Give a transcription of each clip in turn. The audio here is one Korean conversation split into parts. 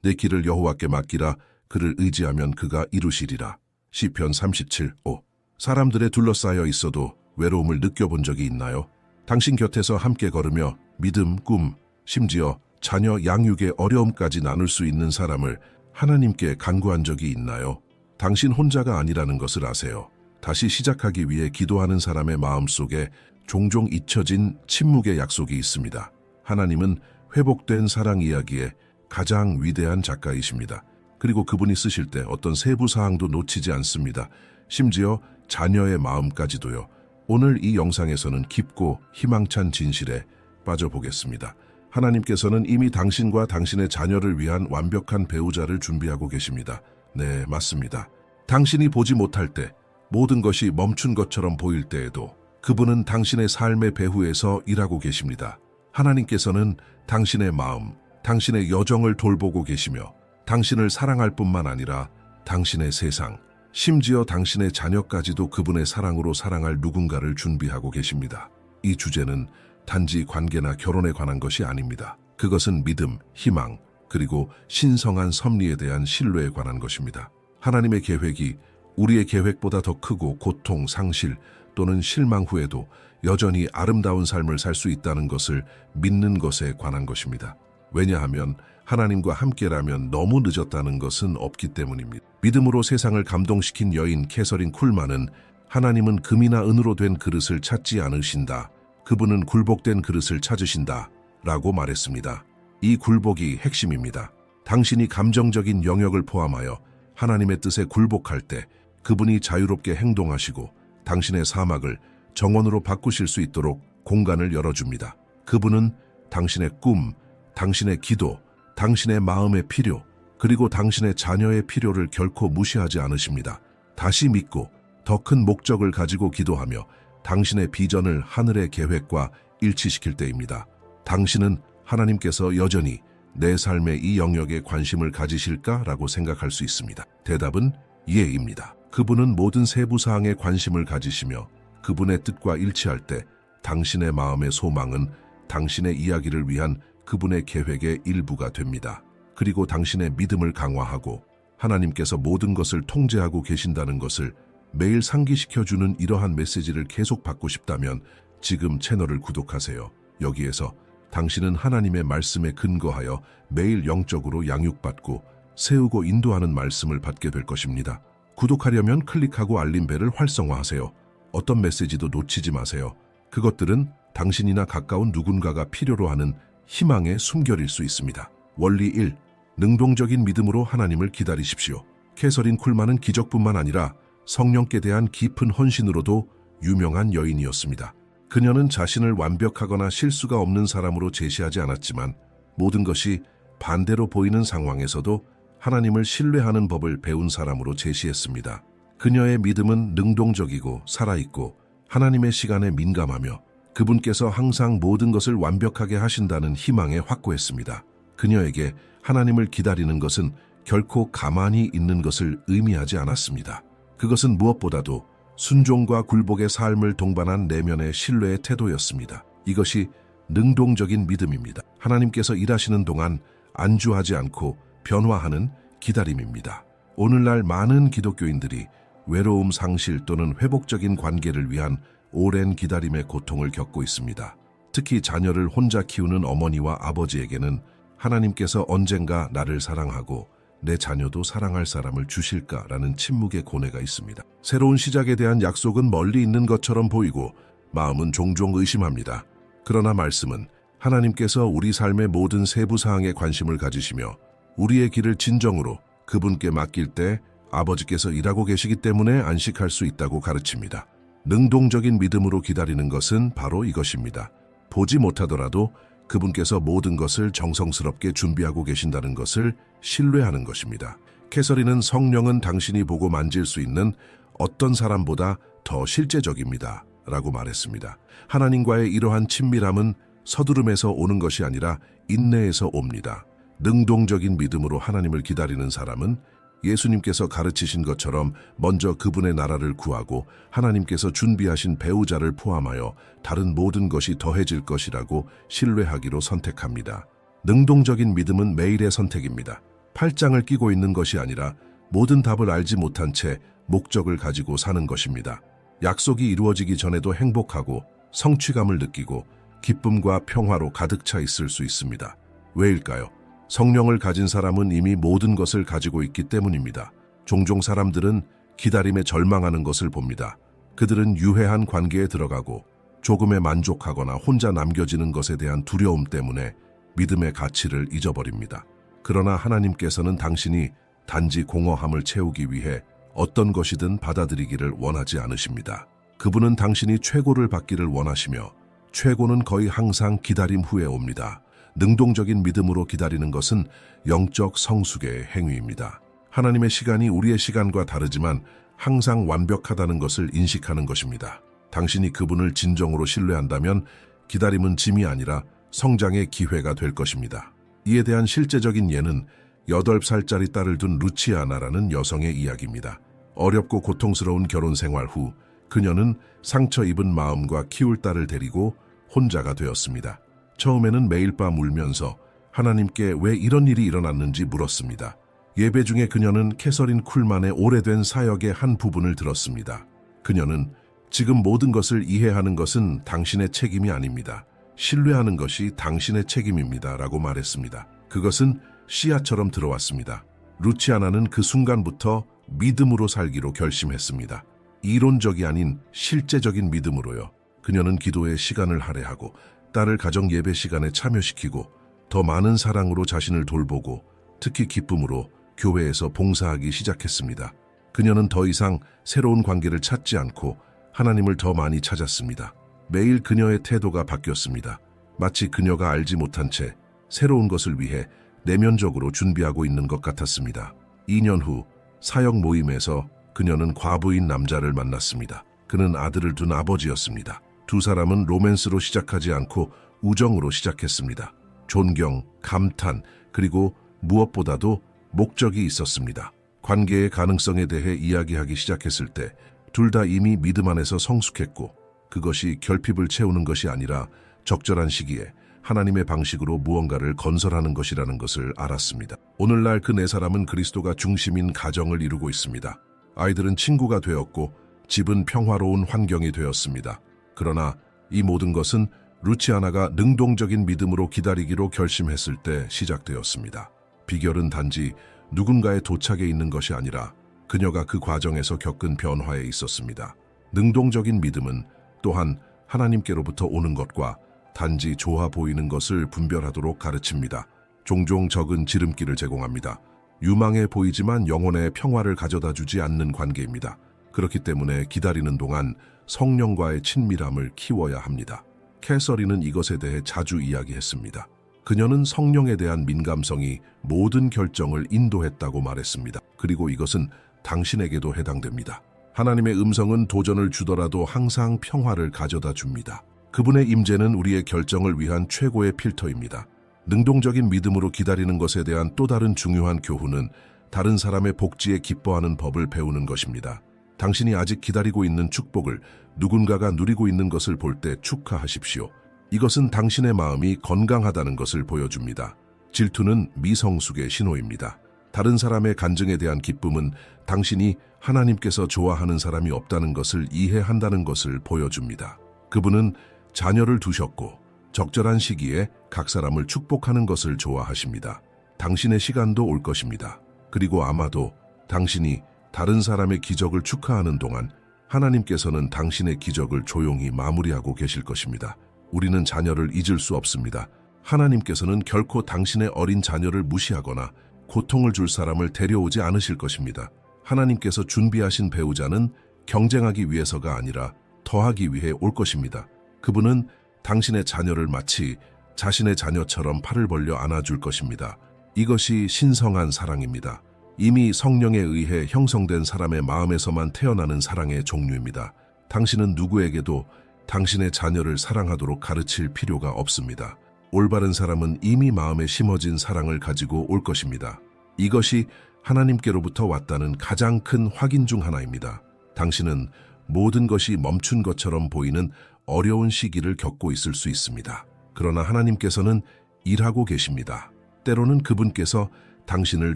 내 길을 여호와께 맡기라. 그를 의지하면 그가 이루시리라. 시편 37:5. 사람들에 둘러싸여 있어도 외로움을 느껴본 적이 있나요? 당신 곁에서 함께 걸으며 믿음, 꿈, 심지어 자녀 양육의 어려움까지 나눌 수 있는 사람을 하나님께 간구한 적이 있나요? 당신 혼자가 아니라는 것을 아세요. 다시 시작하기 위해 기도하는 사람의 마음속에 종종 잊혀진 침묵의 약속이 있습니다. 하나님은 회복된 사랑 이야기의 가장 위대한 작가이십니다. 그리고 그분이 쓰실 때 어떤 세부 사항도 놓치지 않습니다. 심지어 자녀의 마음까지도요. 오늘 이 영상에서는 깊고 희망찬 진실에 빠져보겠습니다. 하나님께서는 이미 당신과 당신의 자녀를 위한 완벽한 배우자를 준비하고 계십니다. 네, 맞습니다. 당신이 보지 못할 때, 모든 것이 멈춘 것처럼 보일 때에도 그분은 당신의 삶의 배후에서 일하고 계십니다. 하나님께서는 당신의 마음, 당신의 여정을 돌보고 계시며 당신을 사랑할 뿐만 아니라 당신의 세상, 심지어 당신의 자녀까지도 그분의 사랑으로 사랑할 누군가를 준비하고 계십니다. 이 주제는 단지 관계나 결혼에 관한 것이 아닙니다. 그것은 믿음, 희망, 그리고 신성한 섭리에 대한 신뢰에 관한 것입니다. 하나님의 계획이 우리의 계획보다 더 크고 고통, 상실 또는 실망 후에도 여전히 아름다운 삶을 살 수 있다는 것을 믿는 것에 관한 것입니다. 왜냐하면 하나님과 함께라면 너무 늦었다는 것은 없기 때문입니다. 믿음으로 세상을 감동시킨 여인 캐서린 쿨만은 하나님은 금이나 은으로 된 그릇을 찾지 않으신다. 그분은 굴복된 그릇을 찾으신다. 라고 말했습니다. 이 굴복이 핵심입니다. 당신이 감정적인 영역을 포함하여 하나님의 뜻에 굴복할 때 그분이 자유롭게 행동하시고 당신의 사막을 정원으로 바꾸실 수 있도록 공간을 열어줍니다. 그분은 당신의 꿈, 당신의 기도, 당신의 마음의 필요, 그리고 당신의 자녀의 필요를 결코 무시하지 않으십니다. 다시 믿고 더 큰 목적을 가지고 기도하며 당신의 비전을 하늘의 계획과 일치시킬 때입니다. 당신은 하나님께서 여전히 내 삶의 이 영역에 관심을 가지실까라고 생각할 수 있습니다. 대답은 예입니다. 그분은 모든 세부사항에 관심을 가지시며 그분의 뜻과 일치할 때 당신의 마음의 소망은 당신의 이야기를 위한 그분의 계획의 일부가 됩니다. 그리고 당신의 믿음을 강화하고 하나님께서 모든 것을 통제하고 계신다는 것을 매일 상기시켜주는 이러한 메시지를 계속 받고 싶다면 지금 채널을 구독하세요. 여기에서 당신은 하나님의 말씀에 근거하여 매일 영적으로 양육받고 세우고 인도하는 말씀을 받게 될 것입니다. 구독하려면 클릭하고 알림벨을 활성화하세요. 어떤 메시지도 놓치지 마세요. 그것들은 당신이나 가까운 누군가가 필요로 하는 희망의 숨결일 수 있습니다. 원리 1. 능동적인 믿음으로 하나님을 기다리십시오. 캐서린 쿨만은 기적뿐만 아니라 성령께 대한 깊은 헌신으로도 유명한 여인이었습니다. 그녀는 자신을 완벽하거나 실수가 없는 사람으로 제시하지 않았지만 모든 것이 반대로 보이는 상황에서도 하나님을 신뢰하는 법을 배운 사람으로 제시했습니다. 그녀의 믿음은 능동적이고 살아있고 하나님의 시간에 민감하며 그분께서 항상 모든 것을 완벽하게 하신다는 희망에 확고했습니다. 그녀에게 하나님을 기다리는 것은 결코 가만히 있는 것을 의미하지 않았습니다. 그것은 무엇보다도 순종과 굴복의 삶을 동반한 내면의 신뢰의 태도였습니다. 이것이 능동적인 믿음입니다. 하나님께서 일하시는 동안 안주하지 않고 변화하는 기다림입니다. 오늘날 많은 기독교인들이 외로움 상실 또는 회복적인 관계를 위한 오랜 기다림의 고통을 겪고 있습니다. 특히 자녀를 혼자 키우는 어머니와 아버지에게는 하나님께서 언젠가 나를 사랑하고 내 자녀도 사랑할 사람을 주실까라는 침묵의 고뇌가 있습니다. 새로운 시작에 대한 약속은 멀리 있는 것처럼 보이고 마음은 종종 의심합니다. 그러나 말씀은 하나님께서 우리 삶의 모든 세부 사항에 관심을 가지시며 우리의 길을 진정으로 그분께 맡길 때 아버지께서 일하고 계시기 때문에 안식할 수 있다고 가르칩니다. 능동적인 믿음으로 기다리는 것은 바로 이것입니다. 보지 못하더라도 그분께서 모든 것을 정성스럽게 준비하고 계신다는 것을 신뢰하는 것입니다. 캐서린은 성령은 당신이 보고 만질 수 있는 어떤 사람보다 더 실제적입니다. 라고 말했습니다. 하나님과의 이러한 친밀함은 서두름에서 오는 것이 아니라 인내에서 옵니다. 능동적인 믿음으로 하나님을 기다리는 사람은 예수님께서 가르치신 것처럼 먼저 그분의 나라를 구하고 하나님께서 준비하신 배우자를 포함하여 다른 모든 것이 더해질 것이라고 신뢰하기로 선택합니다. 능동적인 믿음은 매일의 선택입니다. 팔짱을 끼고 있는 것이 아니라 모든 답을 알지 못한 채 목적을 가지고 사는 것입니다. 약속이 이루어지기 전에도 행복하고 성취감을 느끼고 기쁨과 평화로 가득 차 있을 수 있습니다. 왜일까요? 성령을 가진 사람은 이미 모든 것을 가지고 있기 때문입니다. 종종 사람들은 기다림에 절망하는 것을 봅니다. 그들은 유해한 관계에 들어가고 조금에 만족하거나 혼자 남겨지는 것에 대한 두려움 때문에 믿음의 가치를 잊어버립니다. 그러나 하나님께서는 당신이 단지 공허함을 채우기 위해 어떤 것이든 받아들이기를 원하지 않으십니다. 그분은 당신이 최고를 받기를 원하시며 최고는 거의 항상 기다림 후에 옵니다. 능동적인 믿음으로 기다리는 것은 영적 성숙의 행위입니다. 하나님의 시간이 우리의 시간과 다르지만 항상 완벽하다는 것을 인식하는 것입니다. 당신이 그분을 진정으로 신뢰한다면 기다림은 짐이 아니라 성장의 기회가 될 것입니다. 이에 대한 실제적인 예는 8살짜리 딸을 둔 루치아나라는 여성의 이야기입니다. 어렵고 고통스러운 결혼 생활 후 그녀는 상처 입은 마음과 키울 딸을 데리고 혼자가 되었습니다. 처음에는 매일 밤 울면서 하나님께 왜 이런 일이 일어났는지 물었습니다. 예배 중에 그녀는 캐서린 쿨만의 오래된 사역의 한 부분을 들었습니다. 그녀는 지금 모든 것을 이해하는 것은 당신의 책임이 아닙니다. 신뢰하는 것이 당신의 책임입니다. 라고 말했습니다. 그것은 씨앗처럼 들어왔습니다. 루치아나는 그 순간부터 믿음으로 살기로 결심했습니다. 이론적이 아닌 실제적인 믿음으로요. 그녀는 기도의 시간을 할애하고 딸을 가정 예배 시간에 참여시키고 더 많은 사랑으로 자신을 돌보고 특히 기쁨으로 교회에서 봉사하기 시작했습니다. 그녀는 더 이상 새로운 관계를 찾지 않고 하나님을 더 많이 찾았습니다. 매일 그녀의 태도가 바뀌었습니다. 마치 그녀가 알지 못한 채 새로운 것을 위해 내면적으로 준비하고 있는 것 같았습니다. 2년 후 사역 모임에서 그녀는 과부인 남자를 만났습니다. 그는 아들을 둔 아버지였습니다. 두 사람은 로맨스로 시작하지 않고 우정으로 시작했습니다. 존경, 감탄, 그리고 무엇보다도 목적이 있었습니다. 관계의 가능성에 대해 이야기하기 시작했을 때 둘 다 이미 믿음 안에서 성숙했고 그것이 결핍을 채우는 것이 아니라 적절한 시기에 하나님의 방식으로 무언가를 건설하는 것이라는 것을 알았습니다. 오늘날 그 네 사람은 그리스도가 중심인 가정을 이루고 있습니다. 아이들은 친구가 되었고 집은 평화로운 환경이 되었습니다. 그러나 이 모든 것은 루치아나가 능동적인 믿음으로 기다리기로 결심했을 때 시작되었습니다. 비결은 단지 누군가의 도착에 있는 것이 아니라 그녀가 그 과정에서 겪은 변화에 있었습니다. 능동적인 믿음은 또한 하나님께로부터 오는 것과 단지 좋아 보이는 것을 분별하도록 가르칩니다. 종종 적은 지름길을 제공합니다. 유망해 보이지만 영혼의 평화를 가져다 주지 않는 관계입니다. 그렇기 때문에 기다리는 동안 성령과의 친밀함을 키워야 합니다. 캐서린은 이것에 대해 자주 이야기했습니다. 그녀는 성령에 대한 민감성이 모든 결정을 인도했다고 말했습니다. 그리고 이것은 당신에게도 해당됩니다. 하나님의 음성은 도전을 주더라도 항상 평화를 가져다 줍니다. 그분의 임재는 우리의 결정을 위한 최고의 필터입니다. 능동적인 믿음으로 기다리는 것에 대한 또 다른 중요한 교훈은 다른 사람의 복지에 기뻐하는 법을 배우는 것입니다. 당신이 아직 기다리고 있는 축복을 누군가가 누리고 있는 것을 볼 때 축하하십시오. 이것은 당신의 마음이 건강하다는 것을 보여줍니다. 질투는 미성숙의 신호입니다. 다른 사람의 간증에 대한 기쁨은 당신이 하나님께서 좋아하는 사람이 없다는 것을 이해한다는 것을 보여줍니다. 그분은 자녀를 두셨고 적절한 시기에 각 사람을 축복하는 것을 좋아하십니다. 당신의 시간도 올 것입니다. 그리고 아마도 당신이 다른 사람의 기적을 축하하는 동안 하나님께서는 당신의 기적을 조용히 마무리하고 계실 것입니다. 우리는 자녀를 잊을 수 없습니다. 하나님께서는 결코 당신의 어린 자녀를 무시하거나 고통을 줄 사람을 데려오지 않으실 것입니다. 하나님께서 준비하신 배우자는 경쟁하기 위해서가 아니라 더하기 위해 올 것입니다. 그분은 당신의 자녀를 마치 자신의 자녀처럼 팔을 벌려 안아줄 것입니다. 이것이 신성한 사랑입니다. 이미 성령에 의해 형성된 사람의 마음에서만 태어나는 사랑의 종류입니다. 당신은 누구에게도 당신의 자녀를 사랑하도록 가르칠 필요가 없습니다. 올바른 사람은 이미 마음에 심어진 사랑을 가지고 올 것입니다. 이것이 하나님께로부터 왔다는 가장 큰 확인 중 하나입니다. 당신은 모든 것이 멈춘 것처럼 보이는 어려운 시기를 겪고 있을 수 있습니다. 그러나 하나님께서는 일하고 계십니다. 때로는 그분께서 당신을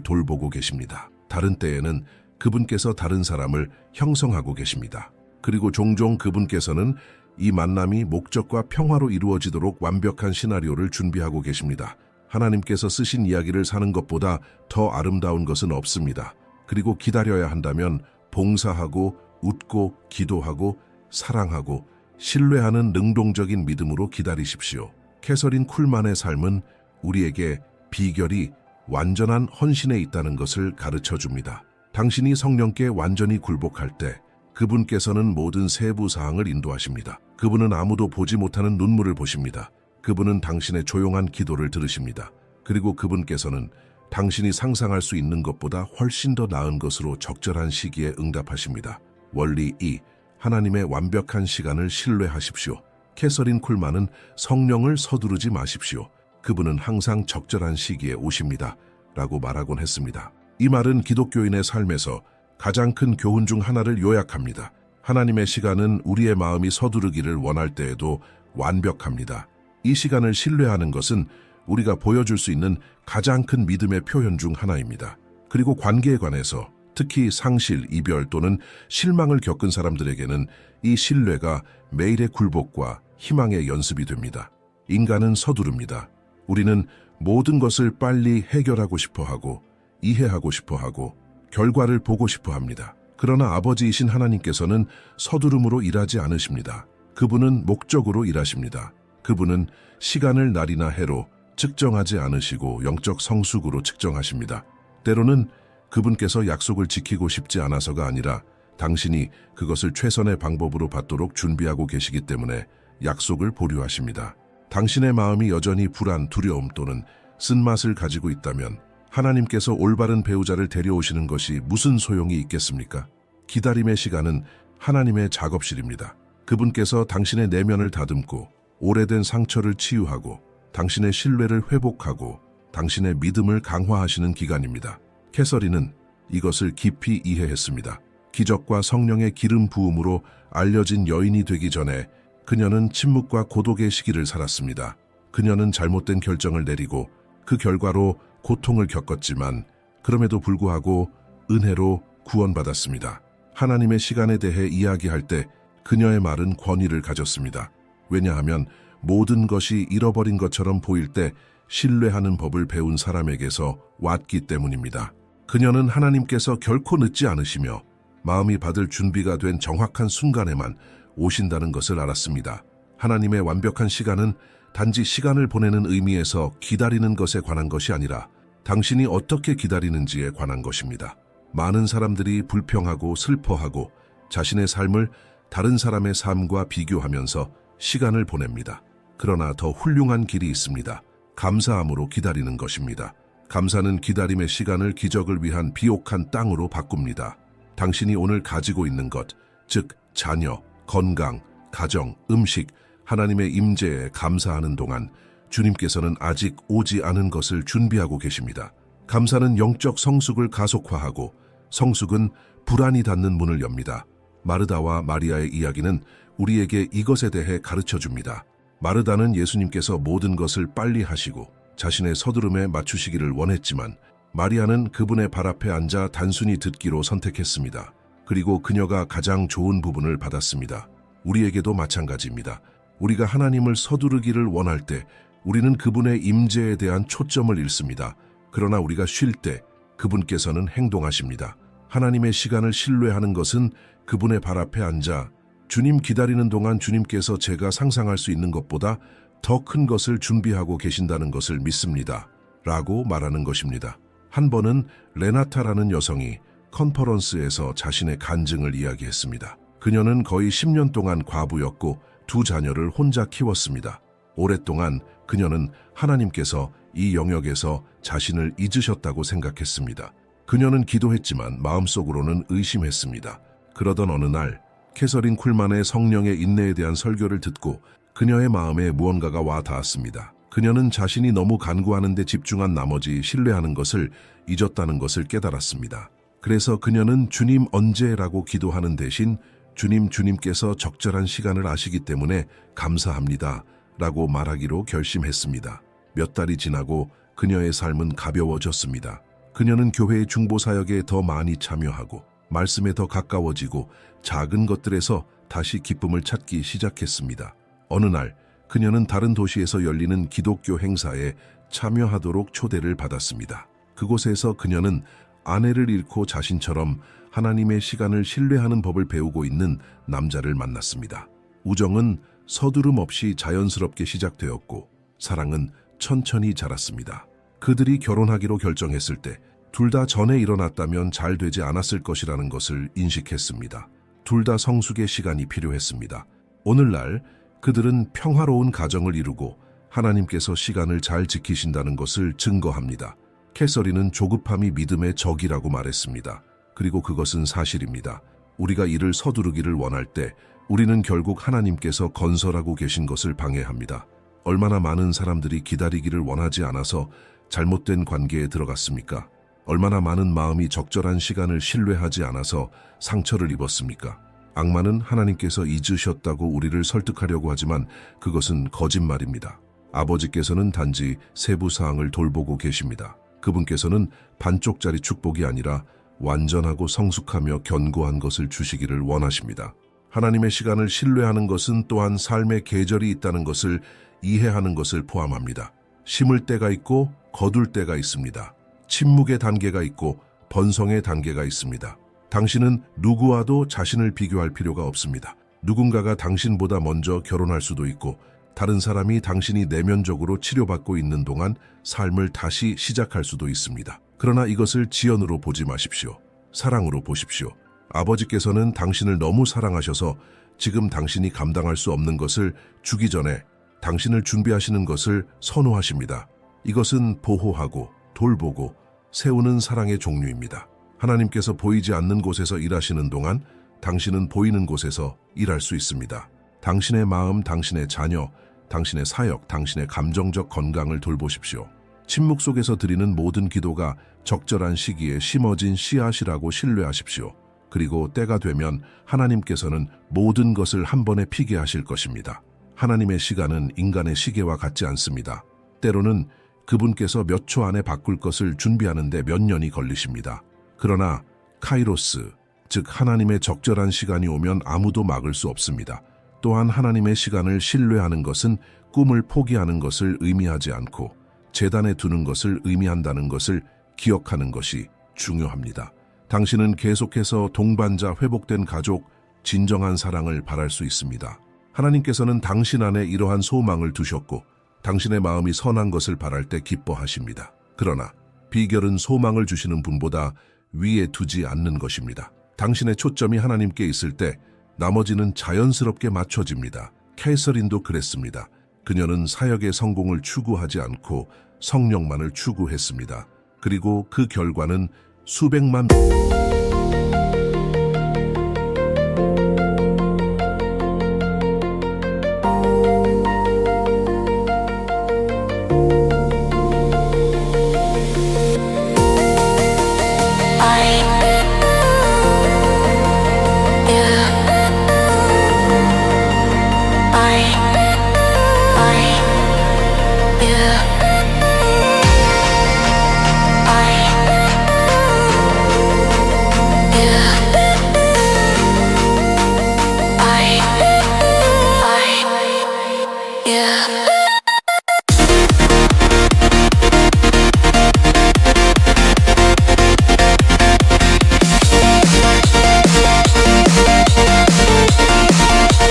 돌보고 계십니다. 다른 때에는 그분께서 다른 사람을 형성하고 계십니다. 그리고 종종 그분께서는 이 만남이 목적과 평화로 이루어지도록 완벽한 시나리오를 준비하고 계십니다. 하나님께서 쓰신 이야기를 사는 것보다 더 아름다운 것은 없습니다. 그리고 기다려야 한다면 봉사하고 웃고 기도하고 사랑하고 신뢰하는 능동적인 믿음으로 기다리십시오. 캐서린 쿨만의 삶은 우리에게 비결이 완전한 헌신에 있다는 것을 가르쳐 줍니다. 당신이 성령께 완전히 굴복할 때 그분께서는 모든 세부 사항을 인도하십니다. 그분은 아무도 보지 못하는 눈물을 보십니다. 그분은 당신의 조용한 기도를 들으십니다. 그리고 그분께서는 당신이 상상할 수 있는 것보다 훨씬 더 나은 것으로 적절한 시기에 응답하십니다. 원리 2. 하나님의 완벽한 시간을 신뢰하십시오. 캐서린 쿨만은 성령을 서두르지 마십시오. 그분은 항상 적절한 시기에 오십니다. 라고 말하곤 했습니다. 이 말은 기독교인의 삶에서 가장 큰 교훈 중 하나를 요약합니다. 하나님의 시간은 우리의 마음이 서두르기를 원할 때에도 완벽합니다. 이 시간을 신뢰하는 것은 우리가 보여줄 수 있는 가장 큰 믿음의 표현 중 하나입니다. 그리고 관계에 관해서 특히 상실, 이별 또는 실망을 겪은 사람들에게는 이 신뢰가 매일의 굴복과 희망의 연습이 됩니다. 인간은 서두릅니다. 우리는 모든 것을 빨리 해결하고 싶어하고 이해하고 싶어하고 결과를 보고 싶어합니다. 그러나 아버지이신 하나님께서는 서두름으로 일하지 않으십니다. 그분은 목적으로 일하십니다. 그분은 시간을 날이나 해로 측정하지 않으시고 영적 성숙으로 측정하십니다. 때로는 그분께서 약속을 지키고 싶지 않아서가 아니라 당신이 그것을 최선의 방법으로 받도록 준비하고 계시기 때문에 약속을 보류하십니다. 당신의 마음이 여전히 불안, 두려움 또는 쓴맛을 가지고 있다면 하나님께서 올바른 배우자를 데려오시는 것이 무슨 소용이 있겠습니까? 기다림의 시간은 하나님의 작업실입니다. 그분께서 당신의 내면을 다듬고 오래된 상처를 치유하고 당신의 신뢰를 회복하고 당신의 믿음을 강화하시는 기간입니다. 캐서린은 이것을 깊이 이해했습니다. 기적과 성령의 기름 부음으로 알려진 여인이 되기 전에 그녀는 침묵과 고독의 시기를 살았습니다. 그녀는 잘못된 결정을 내리고 그 결과로 고통을 겪었지만 그럼에도 불구하고 은혜로 구원받았습니다. 하나님의 시간에 대해 이야기할 때 그녀의 말은 권위를 가졌습니다. 왜냐하면 모든 것이 잃어버린 것처럼 보일 때 신뢰하는 법을 배운 사람에게서 왔기 때문입니다. 그녀는 하나님께서 결코 늦지 않으시며 마음이 받을 준비가 된 정확한 순간에만 오신다는 것을 알았습니다. 하나님의 완벽한 시간은 단지 시간을 보내는 의미에서 기다리는 것에 관한 것이 아니라 당신이 어떻게 기다리는지에 관한 것입니다. 많은 사람들이 불평하고 슬퍼하고 자신의 삶을 다른 사람의 삶과 비교하면서 시간을 보냅니다. 그러나 더 훌륭한 길이 있습니다. 감사함으로 기다리는 것입니다. 감사는 기다림의 시간을 기적을 위한 비옥한 땅으로 바꿉니다. 당신이 오늘 가지고 있는 것, 즉 자녀, 건강, 가정, 음식, 하나님의 임재에 감사하는 동안 주님께서는 아직 오지 않은 것을 준비하고 계십니다. 감사는 영적 성숙을 가속화하고 성숙은 불안이 닫는 문을 엽니다. 마르다와 마리아의 이야기는 우리에게 이것에 대해 가르쳐 줍니다. 마르다는 예수님께서 모든 것을 빨리 하시고 자신의 서두름에 맞추시기를 원했지만 마리아는 그분의 발 앞에 앉아 단순히 듣기로 선택했습니다. 그리고 그녀가 가장 좋은 부분을 받았습니다. 우리에게도 마찬가지입니다. 우리가 하나님을 서두르기를 원할 때 우리는 그분의 임재에 대한 초점을 잃습니다. 그러나 우리가 쉴 때 그분께서는 행동하십니다. 하나님의 시간을 신뢰하는 것은 그분의 발 앞에 앉아 주님 기다리는 동안 주님께서 제가 상상할 수 있는 것보다 더 큰 것을 준비하고 계신다는 것을 믿습니다. 라고 말하는 것입니다. 한 번은 레나타라는 여성이 컨퍼런스에서 자신의 간증을 이야기했습니다. 그녀는 거의 10년 동안 과부였고 2 자녀를 혼자 키웠습니다. 오랫동안 그녀는 하나님께서 이 영역에서 자신을 잊으셨다고 생각했습니다. 그녀는 기도했지만 마음속으로는 의심했습니다. 그러던 어느 날 캐서린 쿨만의 성령의 인내에 대한 설교를 듣고 그녀의 마음에 무언가가 와 닿았습니다. 그녀는 자신이 너무 간구하는 데 집중한 나머지 신뢰하는 것을 잊었다는 것을 깨달았습니다. 그래서 그녀는 주님 언제라고 기도하는 대신 주님께서 적절한 시간을 아시기 때문에 감사합니다 라고 말하기로 결심했습니다. 몇 달이 지나고 그녀의 삶은 가벼워졌습니다. 그녀는 교회의 중보 사역에 더 많이 참여하고 말씀에 더 가까워지고 작은 것들에서 다시 기쁨을 찾기 시작했습니다. 어느 날 그녀는 다른 도시에서 열리는 기독교 행사에 참여하도록 초대를 받았습니다. 그곳에서 그녀는 아내를 잃고 자신처럼 하나님의 시간을 신뢰하는 법을 배우고 있는 남자를 만났습니다. 우정은 서두름 없이 자연스럽게 시작되었고 사랑은 천천히 자랐습니다. 그들이 결혼하기로 결정했을 때 둘 다 전에 일어났다면 잘 되지 않았을 것이라는 것을 인식했습니다. 둘 다 성숙의 시간이 필요했습니다. 오늘날 그들은 평화로운 가정을 이루고 하나님께서 시간을 잘 지키신다는 것을 증거합니다. 캐서린은 조급함이 믿음의 적이라고 말했습니다. 그리고 그것은 사실입니다. 우리가 일을 서두르기를 원할 때 우리는 결국 하나님께서 건설하고 계신 것을 방해합니다. 얼마나 많은 사람들이 기다리기를 원하지 않아서 잘못된 관계에 들어갔습니까? 얼마나 많은 마음이 적절한 시간을 신뢰하지 않아서 상처를 입었습니까? 악마는 하나님께서 잊으셨다고 우리를 설득하려고 하지만 그것은 거짓말입니다. 아버지께서는 단지 세부 사항을 돌보고 계십니다. 그분께서는 반쪽짜리 축복이 아니라 완전하고 성숙하며 견고한 것을 주시기를 원하십니다. 하나님의 시간을 신뢰하는 것은 또한 삶의 계절이 있다는 것을 이해하는 것을 포함합니다. 심을 때가 있고 거둘 때가 있습니다. 침묵의 단계가 있고 번성의 단계가 있습니다. 당신은 누구와도 자신을 비교할 필요가 없습니다. 누군가가 당신보다 먼저 결혼할 수도 있고 다른 사람이 당신이 내면적으로 치료받고 있는 동안 삶을 다시 시작할 수도 있습니다. 그러나 이것을 지연으로 보지 마십시오. 사랑으로 보십시오. 아버지께서는 당신을 너무 사랑하셔서 지금 당신이 감당할 수 없는 것을 주기 전에 당신을 준비하시는 것을 선호하십니다. 이것은 보호하고 돌보고 세우는 사랑의 종류입니다. 하나님께서 보이지 않는 곳에서 일하시는 동안 당신은 보이는 곳에서 일할 수 있습니다. 당신의 마음, 당신의 자녀, 당신의 사역, 당신의 감정적 건강을 돌보십시오. 침묵 속에서 드리는 모든 기도가 적절한 시기에 심어진 씨앗이라고 신뢰하십시오. 그리고 때가 되면 하나님께서는 모든 것을 한 번에 피게 하실 것입니다. 하나님의 시간은 인간의 시계와 같지 않습니다. 때로는 그분께서 몇 초 안에 바꿀 것을 준비하는데 몇 년이 걸리십니다. 그러나 카이로스, 즉 하나님의 적절한 시간이 오면 아무도 막을 수 없습니다. 또한 하나님의 시간을 신뢰하는 것은 꿈을 포기하는 것을 의미하지 않고 제단에 두는 것을 의미한다는 것을 기억하는 것이 중요합니다. 당신은 계속해서 동반자, 회복된 가족, 진정한 사랑을 바랄 수 있습니다. 하나님께서는 당신 안에 이러한 소망을 두셨고 당신의 마음이 선한 것을 바랄 때 기뻐하십니다. 그러나 비결은 소망을 주시는 분보다 위에 두지 않는 것입니다. 당신의 초점이 하나님께 있을 때 나머지는 자연스럽게 맞춰집니다. 캐서린도 그랬습니다. 그녀는 사역의 성공을 추구하지 않고 성령만을 추구했습니다. 그리고 그 결과는 수백만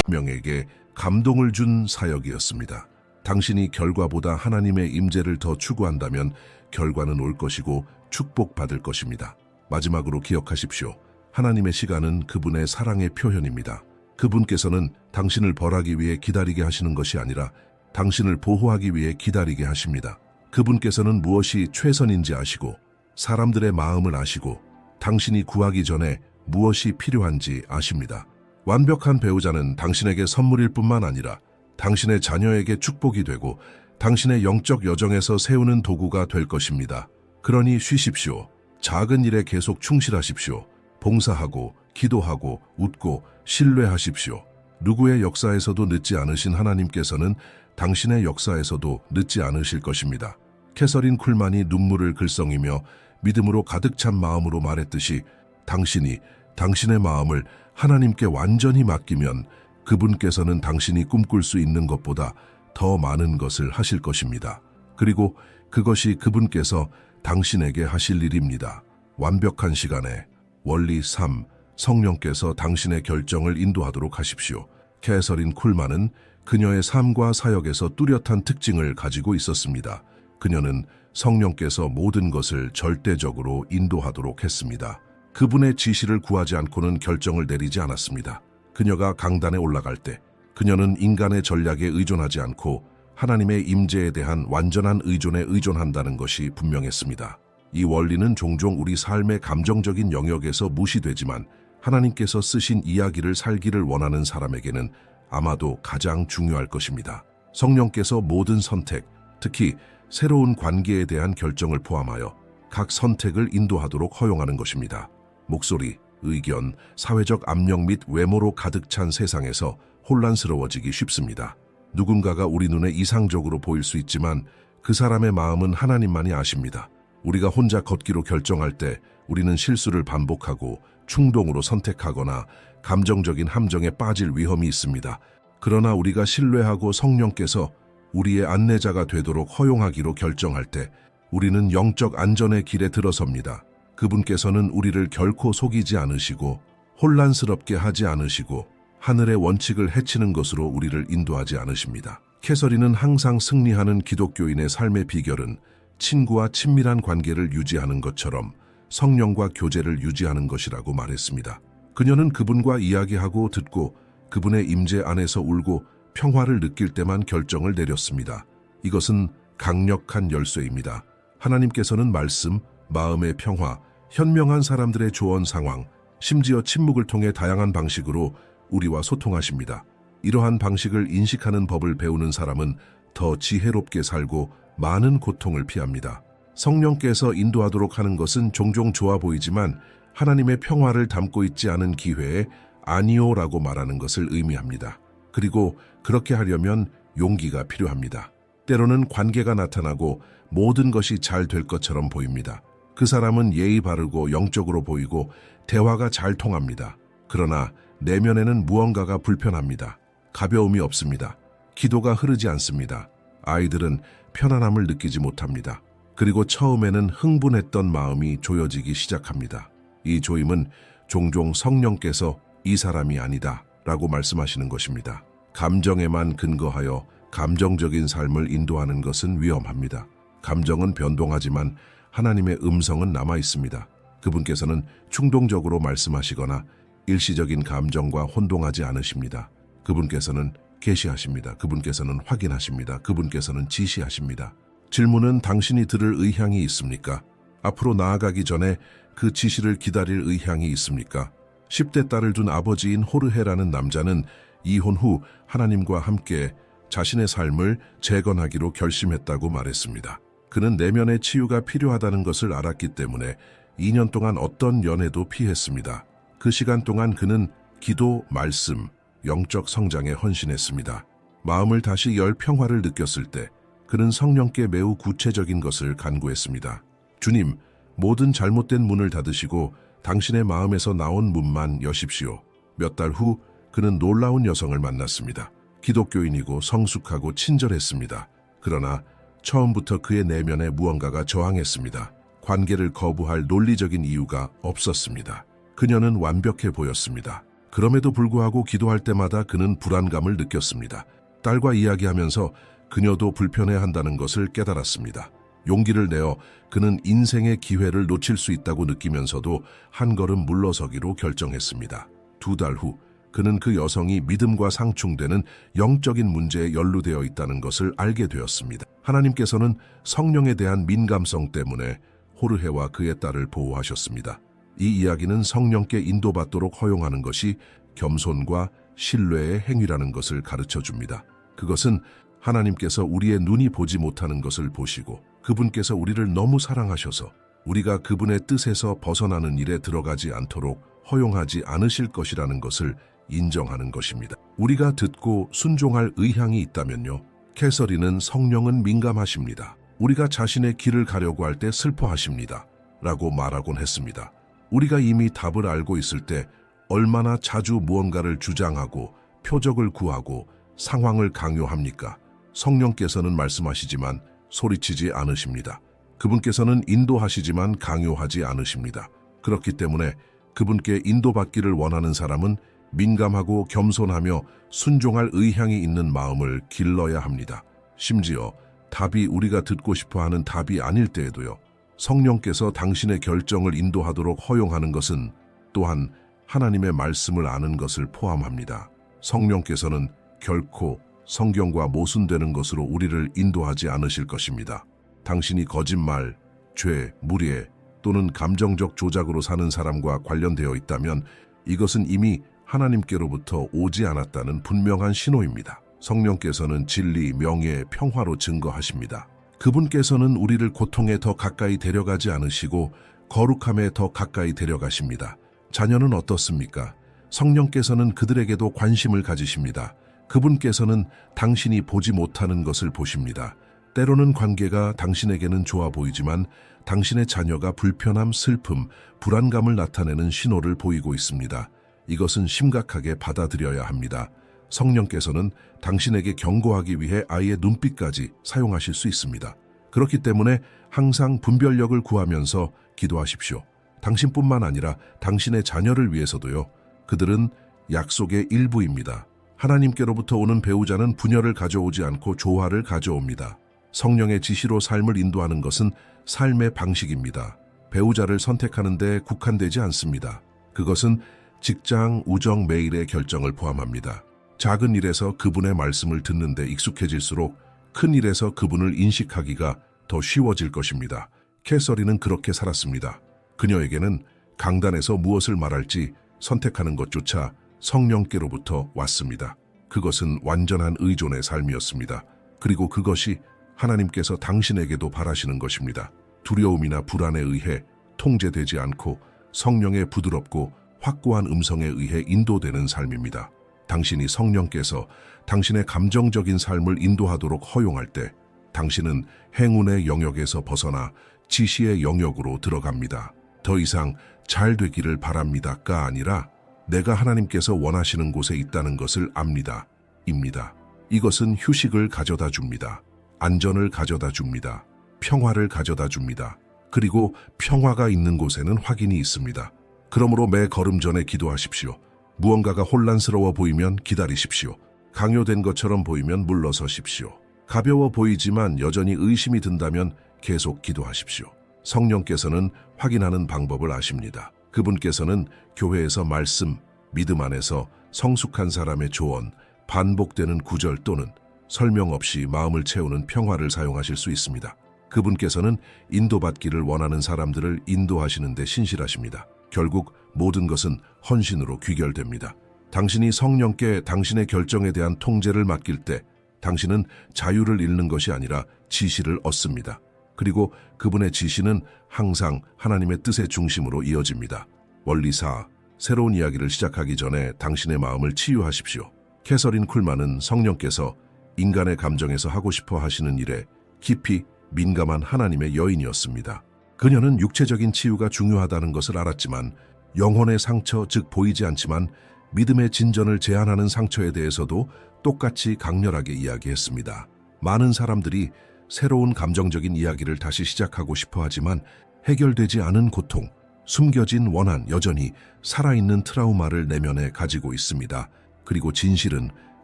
명에게 감동을 준 사역이었습니다. 당신이 결과보다 하나님의 임재를 더 추구한다면 결과는 올 것이고 축복받을 것입니다. 마지막으로 기억하십시오. 하나님의 시간은 그분의 사랑의 표현입니다. 그분께서는 당신을 벌하기 위해 기다리게 하시는 것이 아니라 당신을 보호하기 위해 기다리게 하십니다. 그분께서는 무엇이 최선인지 아시고 사람들의 마음을 아시고 당신이 구하기 전에 무엇이 필요한지 아십니다. 완벽한 배우자는 당신에게 선물일 뿐만 아니라 당신의 자녀에게 축복이 되고 당신의 영적 여정에서 세우는 도구가 될 것입니다. 그러니 쉬십시오. 작은 일에 계속 충실하십시오. 봉사하고 기도하고 웃고 신뢰하십시오. 누구의 역사에서도 늦지 않으신 하나님께서는 당신의 역사에서도 늦지 않으실 것입니다. 캐서린 쿨만이 눈물을 글썽이며 믿음으로 가득 찬 마음으로 말했듯이 당신이 당신의 마음을 하나님께 완전히 맡기면 그분께서는 당신이 꿈꿀 수 있는 것보다 더 많은 것을 하실 것입니다. 그리고 그것이 그분께서 당신에게 하실 일입니다. 완벽한 시간에 원리 3. 성령께서 당신의 결정을 인도하도록 하십시오. 캐서린 쿨만은 그녀의 삶과 사역에서 뚜렷한 특징을 가지고 있었습니다. 그녀는 성령께서 모든 것을 절대적으로 인도하도록 했습니다. 그분의 지시를 구하지 않고는 결정을 내리지 않았습니다. 그녀가 강단에 올라갈 때 그녀는 인간의 전략에 의존하지 않고 하나님의 임재에 대한 완전한 의존에 의존한다는 것이 분명했습니다. 이 원리는 종종 우리 삶의 감정적인 영역에서 무시되지만 하나님께서 쓰신 이야기를 살기를 원하는 사람에게는 아마도 가장 중요할 것입니다. 성령께서 모든 선택, 특히 새로운 관계에 대한 결정을 포함하여 각 선택을 인도하도록 허용하는 것입니다. 목소리, 의견, 사회적 압력 및 외모로 가득 찬 세상에서 혼란스러워지기 쉽습니다. 누군가가 우리 눈에 이상적으로 보일 수 있지만 그 사람의 마음은 하나님만이 아십니다. 우리가 혼자 걷기로 결정할 때 우리는 실수를 반복하고 충동으로 선택하거나 감정적인 함정에 빠질 위험이 있습니다. 그러나 우리가 신뢰하고 성령께서 우리의 안내자가 되도록 허용하기로 결정할 때 우리는 영적 안전의 길에 들어섭니다. 그분께서는 우리를 결코 속이지 않으시고 혼란스럽게 하지 않으시고 하늘의 원칙을 해치는 것으로 우리를 인도하지 않으십니다. 캐서린은 항상 승리하는 기독교인의 삶의 비결은 친구와 친밀한 관계를 유지하는 것처럼 성령과 교제를 유지하는 것이라고 말했습니다. 그녀는 그분과 이야기하고 듣고 그분의 임재 안에서 울고 평화를 느낄 때만 결정을 내렸습니다. 이것은 강력한 열쇠입니다. 하나님께서는 말씀, 마음의 평화, 현명한 사람들의 조언 상황, 심지어 침묵을 통해 다양한 방식으로 우리와 소통하십니다. 이러한 방식을 인식하는 법을 배우는 사람은 더 지혜롭게 살고 많은 고통을 피합니다. 성령께서 인도하도록 하는 것은 종종 좋아 보이지만 하나님의 평화를 담고 있지 않은 기회에 아니오라고 말하는 것을 의미합니다. 그리고 그렇게 하려면 용기가 필요합니다. 때로는 관계가 나타나고 모든 것이 잘 될 것처럼 보입니다. 그 사람은 예의 바르고 영적으로 보이고 대화가 잘 통합니다. 그러나 내면에는 무언가가 불편합니다. 가벼움이 없습니다. 기도가 흐르지 않습니다. 아이들은 편안함을 느끼지 못합니다. 그리고 처음에는 흥분했던 마음이 조여지기 시작합니다. 이 조임은 종종 성령께서 이 사람이 아니다 라고 말씀하시는 것입니다. 감정에만 근거하여 감정적인 삶을 인도하는 것은 위험합니다. 감정은 변동하지만 하나님의 음성은 남아 있습니다. 그분께서는 충동적으로 말씀하시거나 일시적인 감정과 혼동하지 않으십니다. 그분께서는 계시하십니다. 그분께서는 확인하십니다. 그분께서는 지시하십니다. 질문은 당신이 들을 의향이 있습니까? 앞으로 나아가기 전에 그 지시를 기다릴 의향이 있습니까? 10대 딸을 둔 아버지인 호르헤라는 남자는 이혼 후 하나님과 함께 자신의 삶을 재건하기로 결심했다고 말했습니다. 그는 내면의 치유가 필요하다는 것을 알았기 때문에 2년 동안 어떤 연애도 피했습니다. 그 시간 동안 그는 기도, 말씀, 영적 성장에 헌신했습니다. 마음을 다시 열 평화를 느꼈을 때 그는 성령께 매우 구체적인 것을 간구했습니다. 주님, 모든 잘못된 문을 닫으시고 당신의 마음에서 나온 문만 여십시오. 몇 달 후 그는 놀라운 여성을 만났습니다. 기독교인이고 성숙하고 친절했습니다. 그러나 처음부터 그의 내면에 무언가가 저항했습니다. 관계를 거부할 논리적인 이유가 없었습니다. 그녀는 완벽해 보였습니다. 그럼에도 불구하고 기도할 때마다 그는 불안감을 느꼈습니다. 딸과 이야기하면서 그녀도 불편해한다는 것을 깨달았습니다. 용기를 내어 그는 인생의 기회를 놓칠 수 있다고 느끼면서도 한 걸음 물러서기로 결정했습니다. 2달 후 그는 그 여성이 믿음과 상충되는 영적인 문제에 연루되어 있다는 것을 알게 되었습니다. 하나님께서는 성령에 대한 민감성 때문에 호르헤와 그의 딸을 보호하셨습니다. 이 이야기는 성령께 인도받도록 허용하는 것이 겸손과 신뢰의 행위라는 것을 가르쳐 줍니다. 그것은 하나님께서 우리의 눈이 보지 못하는 것을 보시고 그분께서 우리를 너무 사랑하셔서 우리가 그분의 뜻에서 벗어나는 일에 들어가지 않도록 허용하지 않으실 것이라는 것을 인정하는 것입니다. 우리가 듣고 순종할 의향이 있다면요. 캐서린은 성령은 민감하십니다. 우리가 자신의 길을 가려고 할 때 슬퍼하십니다. 라고 말하곤 했습니다. 우리가 이미 답을 알고 있을 때 얼마나 자주 무언가를 주장하고 표적을 구하고 상황을 강요합니까? 성령께서는 말씀하시지만 소리치지 않으십니다. 그분께서는 인도하시지만 강요하지 않으십니다. 그렇기 때문에 그분께 인도받기를 원하는 사람은 민감하고 겸손하며 순종할 의향이 있는 마음을 길러야 합니다. 심지어 답이 우리가 듣고 싶어하는 답이 아닐 때에도요. 성령께서 당신의 결정을 인도하도록 허용하는 것은 또한 하나님의 말씀을 아는 것을 포함합니다. 성령께서는 결코 성경과 모순되는 것으로 우리를 인도하지 않으실 것입니다. 당신이 거짓말, 죄, 무례 또는 감정적 조작으로 사는 사람과 관련되어 있다면 이것은 이미 하나님께로부터 오지 않았다는 분명한 신호입니다. 성령께서는 진리, 명예, 평화로 증거하십니다. 그분께서는 우리를 고통에 더 가까이 데려가지 않으시고 거룩함에 더 가까이 데려가십니다. 자녀는 어떻습니까? 성령께서는 그들에게도 관심을 가지십니다. 그분께서는 당신이 보지 못하는 것을 보십니다. 때로는 관계가 당신에게는 좋아 보이지만 당신의 자녀가 불편함, 슬픔, 불안감을 나타내는 신호를 보이고 있습니다. 이것은 심각하게 받아들여야 합니다. 성령께서는 당신에게 경고하기 위해 아이의 눈빛까지 사용하실 수 있습니다. 그렇기 때문에 항상 분별력을 구하면서 기도하십시오. 당신뿐만 아니라 당신의 자녀를 위해서도요. 그들은 약속의 일부입니다. 하나님께로부터 오는 배우자는 분열을 가져오지 않고 조화를 가져옵니다. 성령의 지시로 삶을 인도하는 것은 삶의 방식입니다. 배우자를 선택하는 데 국한되지 않습니다. 그것은 직장, 우정, 매일의 결정을 포함합니다. 작은 일에서 그분의 말씀을 듣는 데 익숙해질수록 큰 일에서 그분을 인식하기가 더 쉬워질 것입니다. 캐서린은 그렇게 살았습니다. 그녀에게는 강단에서 무엇을 말할지 선택하는 것조차 성령께로부터 왔습니다. 그것은 완전한 의존의 삶이었습니다. 그리고 그것이 하나님께서 당신에게도 바라시는 것입니다. 두려움이나 불안에 의해 통제되지 않고 성령의 부드럽고 확고한 음성에 의해 인도되는 삶입니다. 당신이 성령께서 당신의 감정적인 삶을 인도하도록 허용할 때 당신은 행운의 영역에서 벗어나 지시의 영역으로 들어갑니다. 더 이상 잘 되기를 바랍니다가 아니라 내가 하나님께서 원하시는 곳에 있다는 것을 압니다. 입니다. 이것은 휴식을 가져다 줍니다. 안전을 가져다 줍니다. 평화를 가져다 줍니다. 그리고 평화가 있는 곳에는 확인이 있습니다. 그러므로 매 걸음 전에 기도하십시오. 무언가가 혼란스러워 보이면 기다리십시오. 강요된 것처럼 보이면 물러서십시오. 가벼워 보이지만 여전히 의심이 든다면 계속 기도하십시오. 성령께서는 확인하는 방법을 아십니다. 그분께서는 교회에서 말씀, 믿음 안에서 성숙한 사람의 조언, 반복되는 구절 또는 설명 없이 마음을 채우는 평화를 사용하실 수 있습니다. 그분께서는 인도받기를 원하는 사람들을 인도하시는 데 신실하십니다. 결국 모든 것은 헌신으로 귀결됩니다. 당신이 성령께 당신의 결정에 대한 통제를 맡길 때 당신은 자유를 잃는 것이 아니라 지시를 얻습니다. 그리고 그분의 지시는 항상 하나님의 뜻의 중심으로 이어집니다. 원리 4. 새로운 이야기를 시작하기 전에 당신의 마음을 치유하십시오. 캐서린 쿨만은 성령께서 인간의 감정에서 하고 싶어 하시는 일에 깊이 민감한 하나님의 여인이었습니다. 그녀는 육체적인 치유가 중요하다는 것을 알았지만 영혼의 상처, 즉 보이지 않지만 믿음의 진전을 제한하는 상처에 대해서도 똑같이 강렬하게 이야기했습니다. 많은 사람들이 새로운 감정적인 이야기를 다시 시작하고 싶어 하지만 해결되지 않은 고통, 숨겨진 원한, 여전히 살아있는 트라우마를 내면에 가지고 있습니다. 그리고 진실은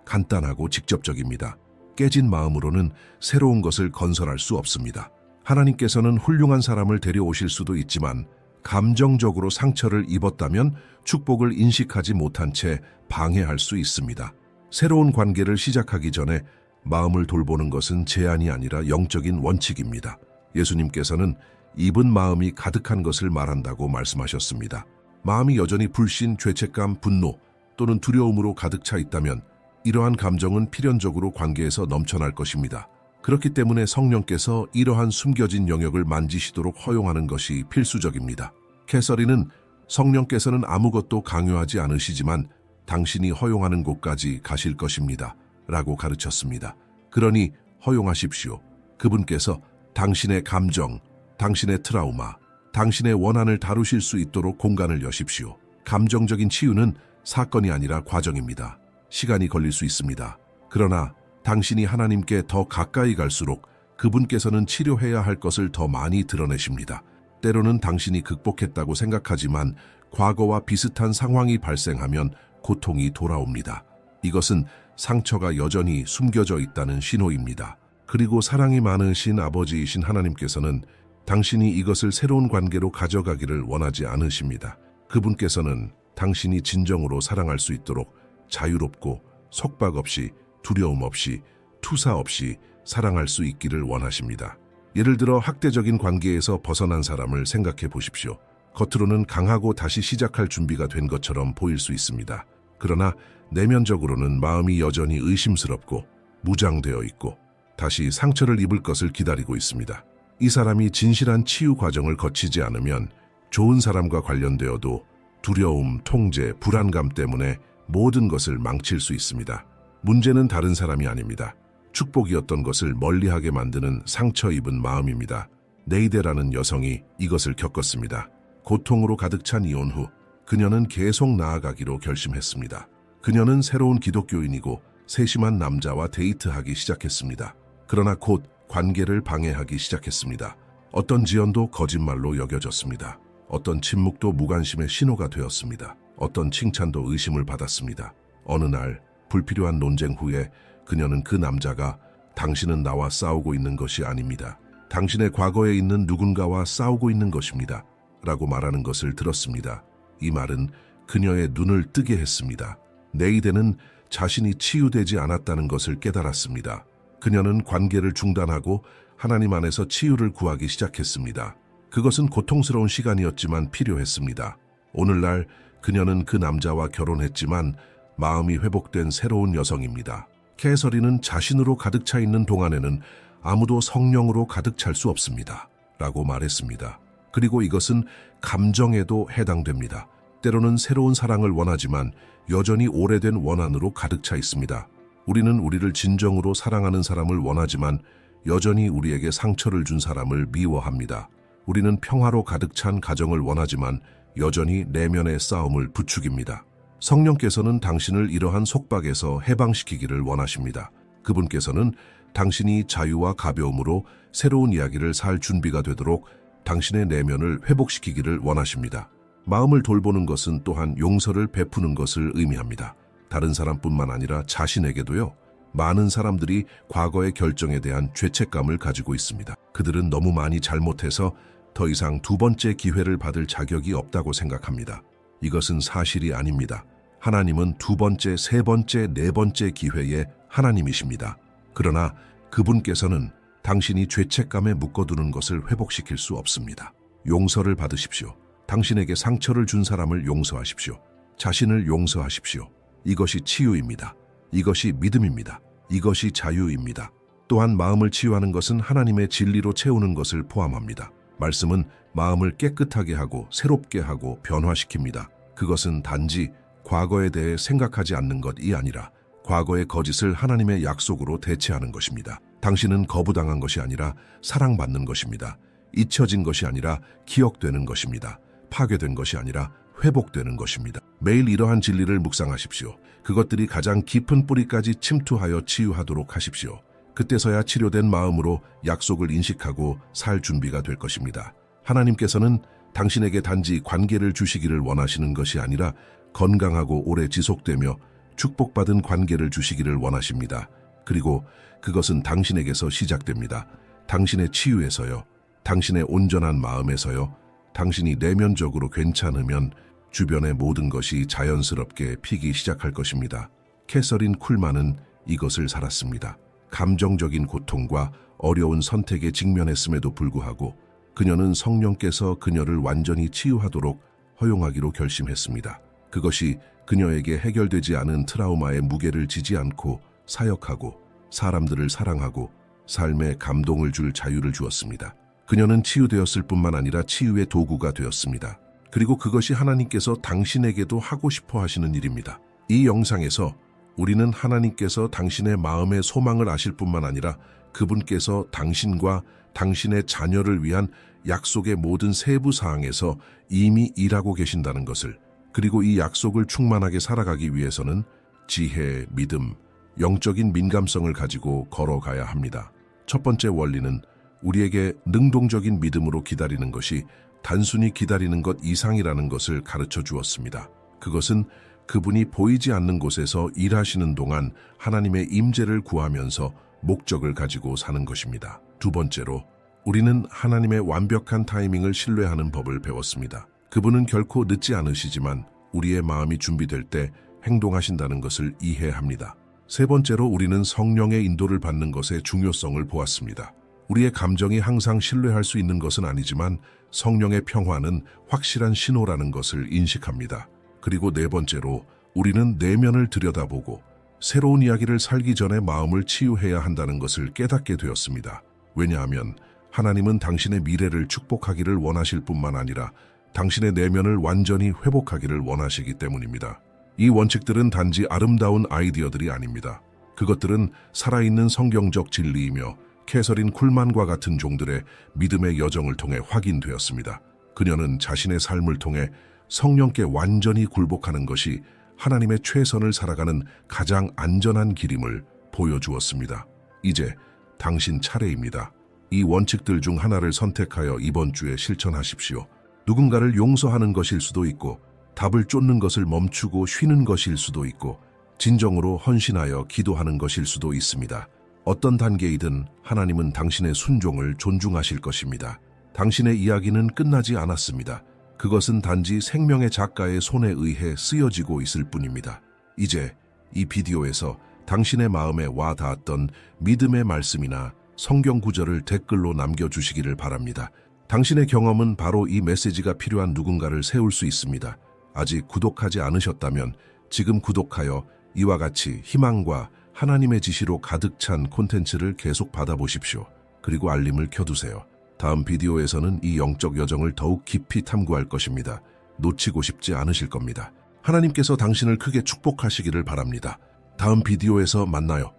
간단하고 직접적입니다. 깨진 마음으로는 새로운 것을 건설할 수 없습니다. 하나님께서는 훌륭한 사람을 데려오실 수도 있지만 감정적으로 상처를 입었다면 축복을 인식하지 못한 채 방해할 수 있습니다. 새로운 관계를 시작하기 전에 마음을 돌보는 것은 제한이 아니라 영적인 원칙입니다. 예수님께서는 입은 마음이 가득한 것을 말한다고 말씀하셨습니다. 마음이 여전히 불신, 죄책감, 분노 또는 두려움으로 가득 차 있다면 이러한 감정은 필연적으로 관계에서 넘쳐날 것입니다. 그렇기 때문에 성령께서 이러한 숨겨진 영역을 만지시도록 허용하는 것이 필수적입니다. 캐서린은 성령께서는 아무것도 강요하지 않으시지만 당신이 허용하는 곳까지 가실 것입니다. 라고 가르쳤습니다. 그러니 허용하십시오. 그분께서 당신의 감정, 당신의 트라우마, 당신의 원한을 다루실 수 있도록 공간을 여십시오. 감정적인 치유는 사건이 아니라 과정입니다. 시간이 걸릴 수 있습니다. 그러나 당신이 하나님께 더 가까이 갈수록 그분께서는 치료해야 할 것을 더 많이 드러내십니다. 때로는 당신이 극복했다고 생각하지만 과거와 비슷한 상황이 발생하면 고통이 돌아옵니다. 이것은 상처가 여전히 숨겨져 있다는 신호입니다. 그리고 사랑이 많으신 아버지이신 하나님께서는 당신이 이것을 새로운 관계로 가져가기를 원하지 않으십니다. 그분께서는 당신이 진정으로 사랑할 수 있도록 자유롭고 속박 없이, 두려움 없이, 투사 없이 사랑할 수 있기를 원하십니다. 예를 들어 학대적인 관계에서 벗어난 사람을 생각해 보십시오. 겉으로는 강하고 다시 시작할 준비가 된 것처럼 보일 수 있습니다. 그러나 내면적으로는 마음이 여전히 의심스럽고 무장되어 있고 다시 상처를 입을 것을 기다리고 있습니다. 이 사람이 진실한 치유 과정을 거치지 않으면 좋은 사람과 관련되어도 두려움, 통제, 불안감 때문에 모든 것을 망칠 수 있습니다. 문제는 다른 사람이 아닙니다. 축복이었던 것을 멀리하게 만드는 상처 입은 마음입니다. 네이데라는 여성이 이것을 겪었습니다. 고통으로 가득 찬 이혼 후 그녀는 계속 나아가기로 결심했습니다. 그녀는 새로운 기독교인이고 세심한 남자와 데이트하기 시작했습니다. 그러나 곧 관계를 방해하기 시작했습니다. 어떤 지연도 거짓말로 여겨졌습니다. 어떤 침묵도 무관심의 신호가 되었습니다. 어떤 칭찬도 의심을 받았습니다. 어느 날 불필요한 논쟁 후에 그녀는 그 남자가 당신은 나와 싸우고 있는 것이 아닙니다. 당신의 과거에 있는 누군가와 싸우고 있는 것입니다. 라고 말하는 것을 들었습니다. 이 말은 그녀의 눈을 뜨게 했습니다. 네이데는 자신이 치유되지 않았다는 것을 깨달았습니다. 그녀는 관계를 중단하고 하나님 안에서 치유를 구하기 시작했습니다. 그것은 고통스러운 시간이었지만 필요했습니다. 오늘날 그녀는 그 남자와 결혼했지만 마음이 회복된 새로운 여성입니다. 캐서린은 자신으로 가득 차 있는 동안에는 아무도 성령으로 가득 찰 수 없습니다. 라고 말했습니다. 그리고 이것은 감정에도 해당됩니다. 때로는 새로운 사랑을 원하지만 여전히 오래된 원한으로 가득 차 있습니다. 우리는 우리를 진정으로 사랑하는 사람을 원하지만 여전히 우리에게 상처를 준 사람을 미워합니다. 우리는 평화로 가득 찬 가정을 원하지만 여전히 내면의 싸움을 부추깁니다. 성령께서는 당신을 이러한 속박에서 해방시키기를 원하십니다. 그분께서는 당신이 자유와 가벼움으로 새로운 이야기를 살 준비가 되도록 당신의 내면을 회복시키기를 원하십니다. 마음을 돌보는 것은 또한 용서를 베푸는 것을 의미합니다. 다른 사람뿐만 아니라 자신에게도요. 많은 사람들이 과거의 결정에 대한 죄책감을 가지고 있습니다. 그들은 너무 많이 잘못해서 더 이상 두 번째 기회를 받을 자격이 없다고 생각합니다. 이것은 사실이 아닙니다. 하나님은 두 번째, 세 번째, 네 번째 기회의 하나님이십니다. 그러나 그분께서는 당신이 죄책감에 묶어두는 것을 회복시킬 수 없습니다. 용서를 받으십시오. 당신에게 상처를 준 사람을 용서하십시오. 자신을 용서하십시오. 이것이 치유입니다. 이것이 믿음입니다. 이것이 자유입니다. 또한 마음을 치유하는 것은 하나님의 진리로 채우는 것을 포함합니다. 말씀은 마음을 깨끗하게 하고 새롭게 하고 변화시킵니다. 그것은 단지 과거에 대해 생각하지 않는 것이 아니라 과거의 거짓을 하나님의 약속으로 대체하는 것입니다. 당신은 거부당한 것이 아니라 사랑받는 것입니다. 잊혀진 것이 아니라 기억되는 것입니다. 파괴된 것이 아니라 회복되는 것입니다. 매일 이러한 진리를 묵상하십시오. 그것들이 가장 깊은 뿌리까지 침투하여 치유하도록 하십시오. 그때서야 치료된 마음으로 약속을 인식하고 살 준비가 될 것입니다. 하나님께서는 당신에게 단지 관계를 주시기를 원하시는 것이 아니라 건강하고 오래 지속되며 축복받은 관계를 주시기를 원하십니다. 그리고 그것은 당신에게서 시작됩니다. 당신의 치유에서요. 당신의 온전한 마음에서요. 당신이 내면적으로 괜찮으면 주변의 모든 것이 자연스럽게 피기 시작할 것입니다. 캐서린 쿨만은 이것을 살았습니다. 감정적인 고통과 어려운 선택에 직면했음에도 불구하고 그녀는 성령께서 그녀를 완전히 치유하도록 허용하기로 결심했습니다. 그것이 그녀에게 해결되지 않은 트라우마의 무게를 지지 않고 사역하고 사람들을 사랑하고 삶에 감동을 줄 자유를 주었습니다. 그녀는 치유되었을 뿐만 아니라 치유의 도구가 되었습니다. 그리고 그것이 하나님께서 당신에게도 하고 싶어 하시는 일입니다. 이 영상에서 우리는 하나님께서 당신의 마음의 소망을 아실 뿐만 아니라 그분께서 당신과 당신의 자녀를 위한 약속의 모든 세부 사항에서 이미 일하고 계신다는 것을, 그리고 이 약속을 충만하게 살아가기 위해서는 지혜, 믿음, 영적인 민감성을 가지고 걸어가야 합니다. 첫 번째 원리는 우리에게 능동적인 믿음으로 기다리는 것이 단순히 기다리는 것 이상이라는 것을 가르쳐 주었습니다. 그것은 그분이 보이지 않는 곳에서 일하시는 동안 하나님의 임재를 구하면서 목적을 가지고 사는 것입니다. 두 번째로 우리는 하나님의 완벽한 타이밍을 신뢰하는 법을 배웠습니다. 그분은 결코 늦지 않으시지만 우리의 마음이 준비될 때 행동하신다는 것을 이해합니다. 세 번째로 우리는 성령의 인도를 받는 것의 중요성을 보았습니다. 우리의 감정이 항상 신뢰할 수 있는 것은 아니지만 성령의 평화는 확실한 신호라는 것을 인식합니다. 그리고 네 번째로 우리는 내면을 들여다보고 새로운 이야기를 살기 전에 마음을 치유해야 한다는 것을 깨닫게 되었습니다. 왜냐하면 하나님은 당신의 미래를 축복하기를 원하실 뿐만 아니라 당신의 내면을 완전히 회복하기를 원하시기 때문입니다. 이 원칙들은 단지 아름다운 아이디어들이 아닙니다. 그것들은 살아있는 성경적 진리이며 캐서린 쿨만과 같은 종들의 믿음의 여정을 통해 확인되었습니다. 그녀는 자신의 삶을 통해 성령께 완전히 굴복하는 것이 하나님의 최선을 살아가는 가장 안전한 길임을 보여주었습니다. 이제 당신 차례입니다. 이 원칙들 중 하나를 선택하여 이번 주에 실천하십시오. 누군가를 용서하는 것일 수도 있고, 답을 쫓는 것을 멈추고 쉬는 것일 수도 있고, 진정으로 헌신하여 기도하는 것일 수도 있습니다. 어떤 단계이든 하나님은 당신의 순종을 존중하실 것입니다. 당신의 이야기는 끝나지 않았습니다. 그것은 단지 생명의 작가의 손에 의해 쓰여지고 있을 뿐입니다. 이제 이 비디오에서 당신의 마음에 와 닿았던 믿음의 말씀이나 성경 구절을 댓글로 남겨주시기를 바랍니다. 당신의 경험은 바로 이 메시지가 필요한 누군가를 세울 수 있습니다. 아직 구독하지 않으셨다면 지금 구독하여 이와 같이 희망과 하나님의 지시로 가득 찬 콘텐츠를 계속 받아보십시오. 그리고 알림을 켜두세요. 다음 비디오에서는 이 영적 여정을 더욱 깊이 탐구할 것입니다. 놓치고 싶지 않으실 겁니다. 하나님께서 당신을 크게 축복하시기를 바랍니다. 다음 비디오에서 만나요.